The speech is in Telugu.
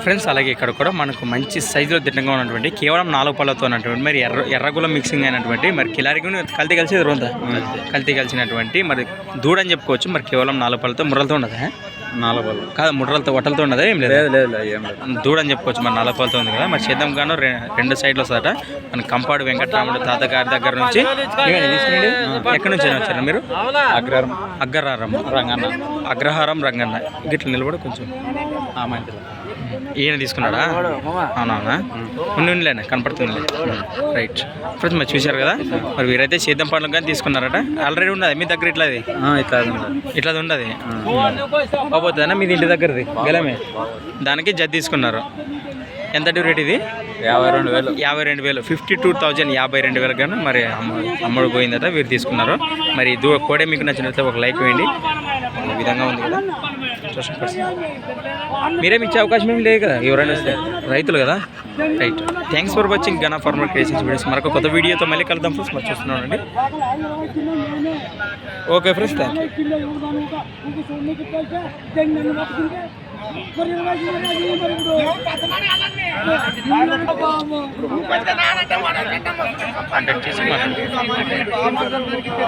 ఫ్రెండ్స్ అలాగే ఇక్కడ కూడా మనకు మంచి సైజులో దిట్టంగా ఉన్నటువంటి కేవలం 4 పళ్ళతో ఉన్నటువంటి మరి ఎర్రగుల మిక్సింగ్ అయినటువంటి మరి కిలారికి కల్తీ కలిసి ఎదురుందా కల్తీ కలిసినటువంటి మరి దూడని చెప్పుకోవచ్చు. మరి కేవలం 4 పళ్ళతో ముర్రలతో ఉండదా 4 పళ్ళు కాదు ముర్రలతో వట్టలతో ఉండదా ఏం లేదు ఏం లేదు దూడని చెప్పుకోవచ్చు. మరి 4 పళ్ళతో ఉంది కదా మరి చేద్దాం గాను 2 సైడ్లు వస్తారట. మన కంపాడు వెంకటరాముడు తాతగారి దగ్గర నుంచి తీసుకురండి. ఎక్కడి నుంచి వచ్చారు మీరు? అగ్రహారం రంగన్న గిట్ల నిలబడి కొంచెం ఈయన తీసుకున్నాడా? అవునవునా ఉండిలేనా కనపడుతుంది. రైట్ ఫ్రెండ్స్ మరి చూశారు కదా మరి వీరైతే సేద్యం పండ్లకు కానీ తీసుకున్నారట. ఆల్రెడీ ఉన్నది మీ దగ్గర ఇట్లా ఇట్లా ఉండదు పోతుందా మీది ఇంటి దగ్గరది గెలమే దానికి జడ్ తీసుకున్నారు. ఎంత రేట్ ఇది? 52,000 52,000 52,000 కానీ మరి అమ్ముడు పోయిందట. వీరు తీసుకున్నారు. మరి కోడే మీకు నచ్చినట్లయితే ఒక లైక్ వేయండి. ఈ విధంగా ఉంది కదా మీరేమి ఇచ్చే అవకాశం ఏమి లేదు కదా ఎవరైనా వస్తే రైతులు కదా. Right thanks for watching Gana farmer creations videos. మరొక కొత్త వీడియోతో మళ్ళీ కలుద్దాం ఫ్రెండ్స్. మరి చూస్తున్నానండి. Okay friends thank you.